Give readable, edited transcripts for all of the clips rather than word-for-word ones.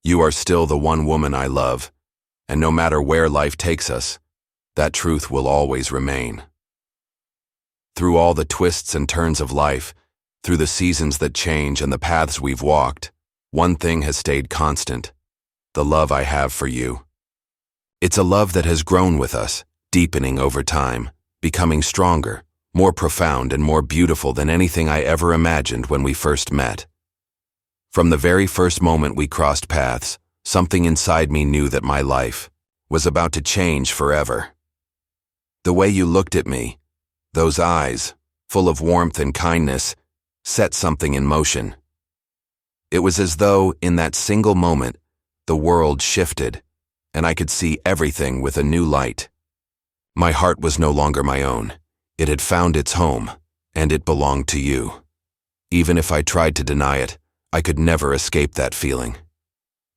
You are still the one woman I love, and no matter where life takes us, that truth will always remain. Through all the twists and turns of life, through the seasons that change and the paths we've walked, one thing has stayed constant: the love I have for you. It's a love that has grown with us, deepening over time, becoming stronger, more profound and more beautiful than anything I ever imagined when we first met. From the very first moment we crossed paths, something inside me knew that my life was about to change forever. The way you looked at me, those eyes, full of warmth and kindness, set something in motion. It was as though, in that single moment, the world shifted, and I could see everything with a new light. My heart was no longer my own. It had found its home, and it belonged to you. Even if I tried to deny it, I could never escape that feeling.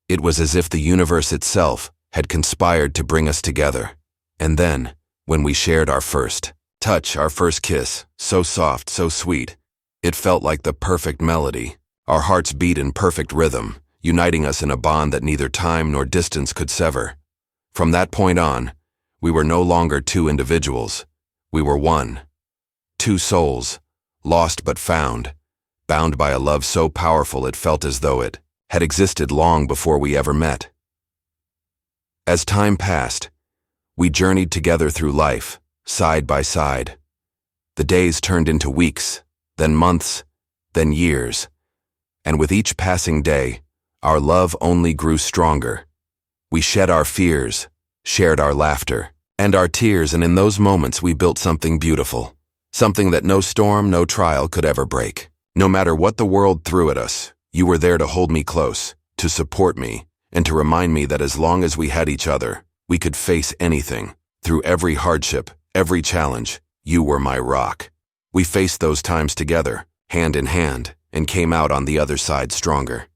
It was as if the universe itself had conspired to bring us together. And then, when we shared our first touch, our first kiss, so soft, so sweet, it felt like the perfect melody. Our hearts beat in perfect rhythm, uniting us in a bond that neither time nor distance could sever. From that point on, we were no longer two individuals. We were one. Two souls, lost but found, bound by a love so powerful it felt as though it had existed long before we ever met. As time passed, we journeyed together through life, side by side. The days turned into weeks, then months, then years, and with each passing day, our love only grew stronger. We shed our fears, shared our laughter, and our tears, and in those moments we built something beautiful, something that no storm, no trial could ever break. No matter what the world threw at us, you were there to hold me close, to support me, and to remind me that as long as we had each other, we could face anything. Through every hardship, every challenge, you were my rock. We faced those times together, hand in hand, and came out on the other side stronger.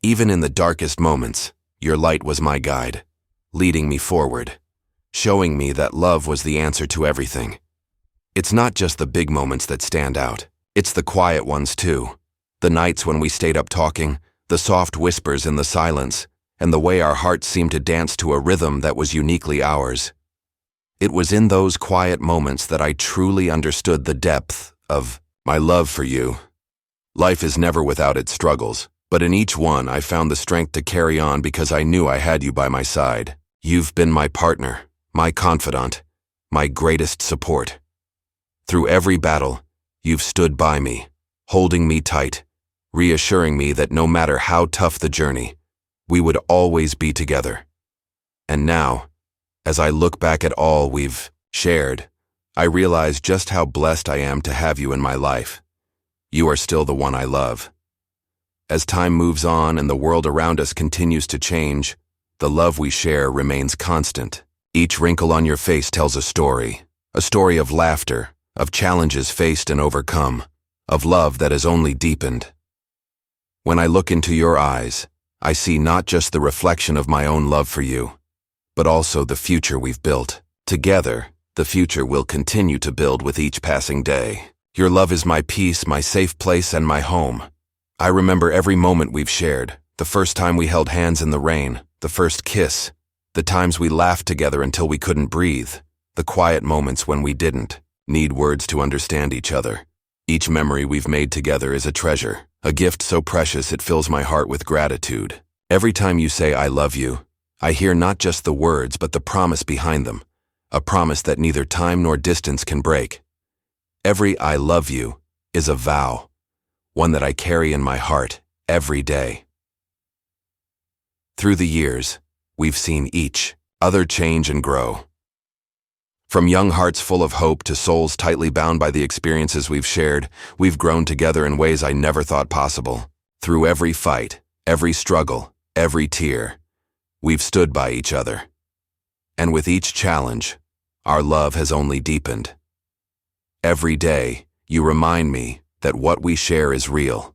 Even in the darkest moments, your light was my guide, leading me forward, showing me that love was the answer to everything. It's not just the big moments that stand out. It's the quiet ones too. The nights when we stayed up talking, the soft whispers in the silence, and the way our hearts seemed to dance to a rhythm that was uniquely ours. It was in those quiet moments that I truly understood the depth of my love for you. Life is never without its struggles, but in each one I found the strength to carry on because I knew I had you by my side. You've been my partner, my confidant, my greatest support. Through every battle, you've stood by me, holding me tight, reassuring me that no matter how tough the journey, we would always be together. And now, as I look back at all we've shared, I realize just how blessed I am to have you in my life. You are still the one I love. As time moves on and the world around us continues to change, the love we share remains constant. Each wrinkle on your face tells a story of laughter, of challenges faced and overcome, of love that has only deepened. When I look into your eyes, I see not just the reflection of my own love for you, but also the future we've built. Together, the future we'll continue to build with each passing day. Your love is my peace, my safe place, and my home. I remember every moment we've shared, the first time we held hands in the rain, the first kiss, the times we laughed together until we couldn't breathe, the quiet moments when we didn't need words to understand each other. Each memory we've made together is a treasure, a gift so precious it fills my heart with gratitude. Every time you say I love you, I hear not just the words but the promise behind them, a promise that neither time nor distance can break. Every I love you is a vow, one that I carry in my heart every day. Through the years, we've seen each other change and grow. From young hearts full of hope to souls tightly bound by the experiences we've shared, we've grown together in ways I never thought possible. Through every fight, every struggle, every tear, we've stood by each other. And with each challenge, our love has only deepened. Every day, you remind me that what we share is real,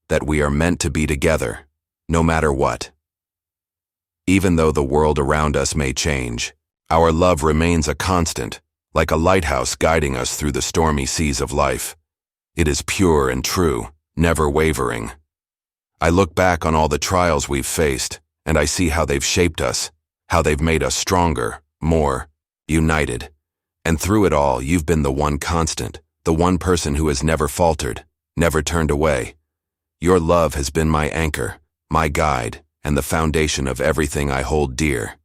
that we are meant to be together, no matter what. Even though the world around us may change, our love remains a constant, like a lighthouse guiding us through the stormy seas of life. It is pure and true, never wavering. I look back on all the trials we've faced, and I see how they've shaped us, how they've made us stronger, more united. And through it all, you've been the one constant, the one person who has never faltered, never turned away. Your love has been my anchor, my guide, and the foundation of everything I hold dear.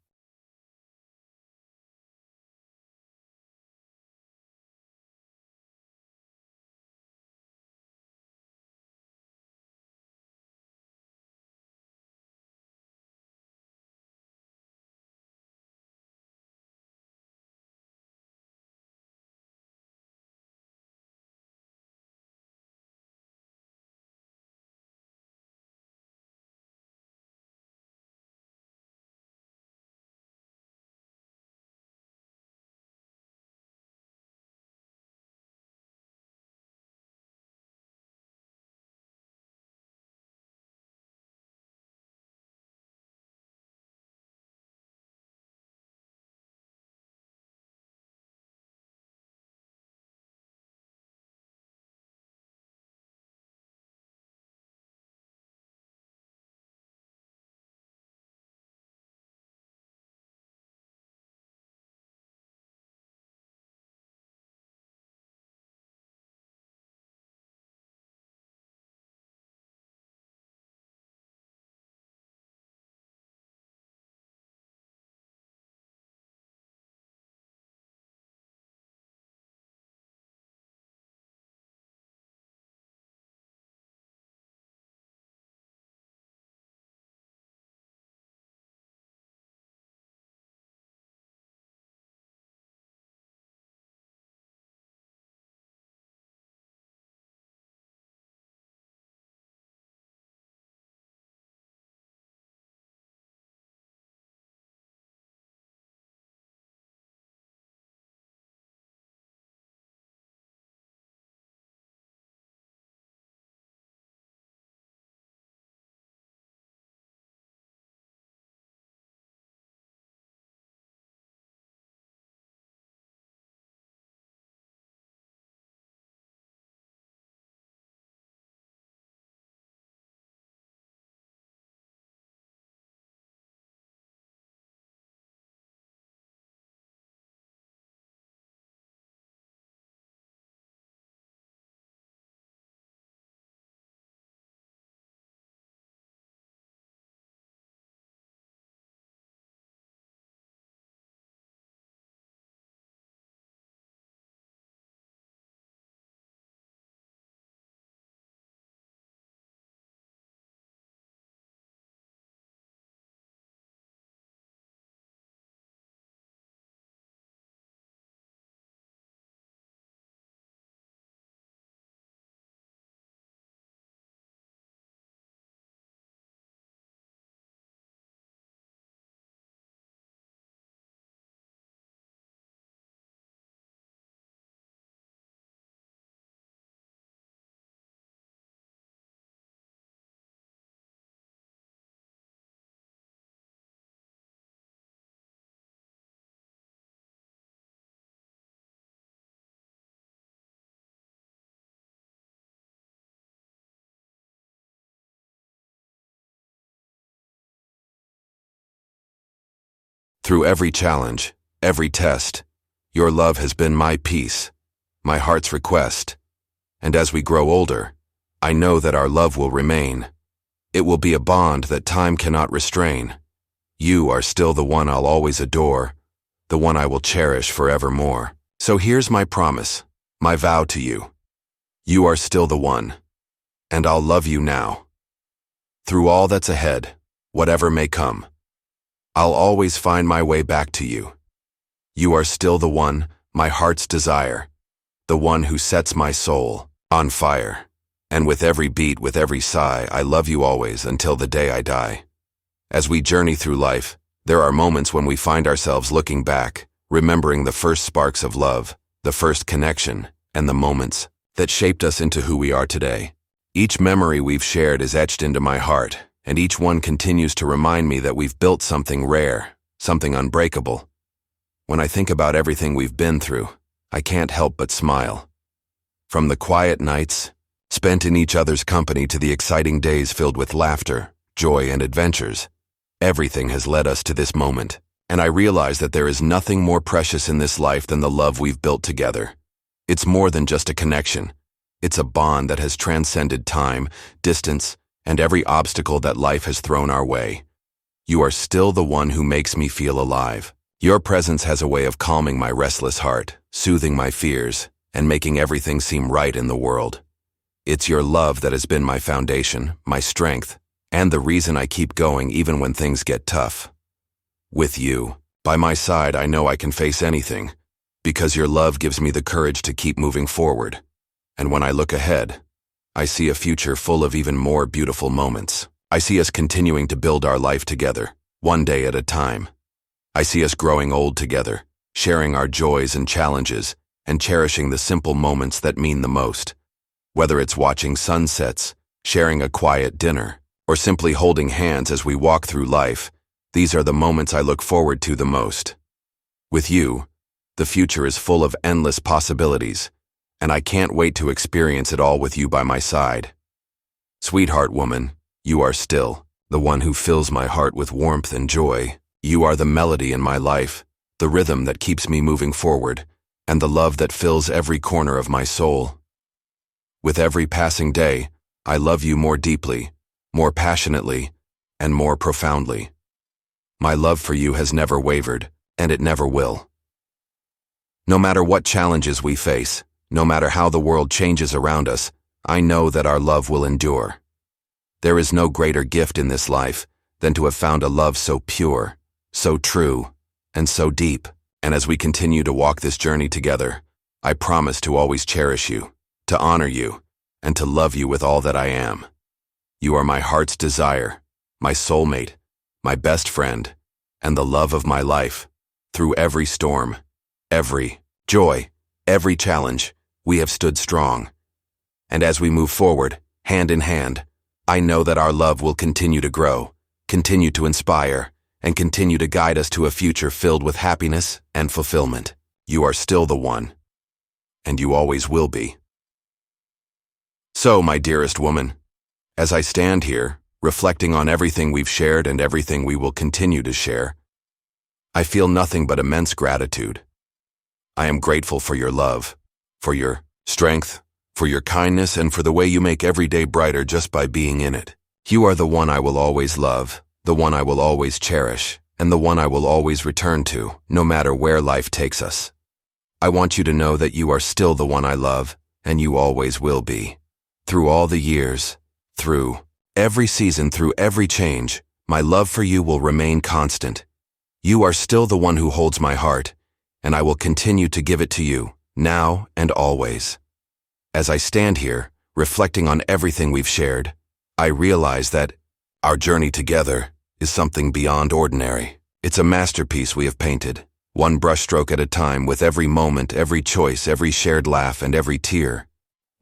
Through every challenge, every test, your love has been my peace, my heart's request. And as we grow older, I know that our love will remain. It will be a bond that time cannot restrain. You are still the one I'll always adore, the one I will cherish forevermore. So here's my promise, my vow to you. You are still the one, and I'll love you now. Through all that's ahead, whatever may come, I'll always find my way back to you. You are still the one, my heart's desire, the one who sets my soul on fire. And with every beat, with every sigh, I love you always until the day I die. As we journey through life, there are moments when we find ourselves looking back, remembering the first sparks of love, the first connection, and the moments that shaped us into who we are today. Each memory we've shared is etched into my heart, and each one continues to remind me that we've built something rare, something unbreakable. When I think about everything we've been through, I can't help but smile. From the quiet nights, spent in each other's company to the exciting days filled with laughter, joy, and adventures. Everything has led us to this moment, and I realize that there is nothing more precious in this life than the love we've built together. It's more than just a connection. It's a bond that has transcended time, distance, and every obstacle that life has thrown our way. You are still the one who makes me feel alive. Your presence has a way of calming my restless heart, soothing my fears, and making everything seem right in the world. It's your love that has been my foundation, my strength, and the reason I keep going even when things get tough. With you, by my side, I know I can face anything, because your love gives me the courage to keep moving forward. And when I look ahead, I see a future full of even more beautiful moments. I see us continuing to build our life together, one day at a time. I see us growing old together, sharing our joys and challenges, and cherishing the simple moments that mean the most. Whether it's watching sunsets, sharing a quiet dinner, or simply holding hands as we walk through life, these are the moments I look forward to the most. With you, the future is full of endless possibilities, and I can't wait to experience it all with you by my side. Sweetheart woman, you are still the one who fills my heart with warmth and joy. You are the melody in my life, the rhythm that keeps me moving forward, and the love that fills every corner of my soul. With every passing day, I love you more deeply, more passionately, and more profoundly. My love for you has never wavered, and it never will. No matter what challenges we face, no matter how the world changes around us, I know that our love will endure. There is no greater gift in this life than to have found a love so pure, so true, and so deep. And as we continue to walk this journey together, I promise to always cherish you, to honor you, and to love you with all that I am. You are my heart's desire, my soulmate, my best friend, and the love of my life. Through every storm, every joy, every challenge, we have stood strong. And as we move forward, hand in hand, I know that our love will continue to grow, continue to inspire, and continue to guide us to a future filled with happiness and fulfillment. You are still the one, and you always will be. So, my dearest woman, as I stand here, reflecting on everything we've shared and everything we will continue to share, I feel nothing but immense gratitude. I am grateful for your love, for your strength, for your kindness, and for the way you make every day brighter just by being in it. You are the one I will always love, the one I will always cherish, and the one I will always return to, no matter where life takes us. I want you to know that you are still the one I love, and you always will be. Through all the years, through every season, through every change, my love for you will remain constant. You are still the one who holds my heart, and I will continue to give it to you, now and always. As I stand here, reflecting on everything we've shared, I realize that our journey together is something beyond ordinary. It's a masterpiece we have painted, one brushstroke at a time, with every moment, every choice, every shared laugh, and every tear.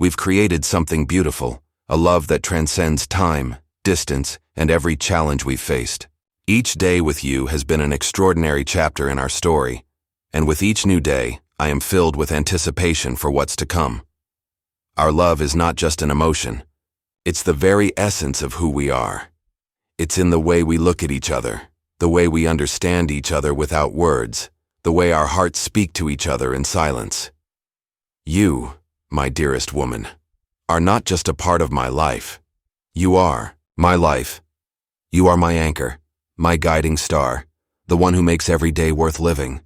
We've created something beautiful, a love that transcends time, distance, and every challenge we've faced. Each day with you has been an extraordinary chapter in our story, and with each new day, I am filled with anticipation for what's to come. Our love is not just an emotion. It's the very essence of who we are. It's in the way we look at each other, the way we understand each other without words, the way our hearts speak to each other in silence. You, my dearest woman, are not just a part of my life. You are my life. You are my anchor, my guiding star, the one who makes every day worth living.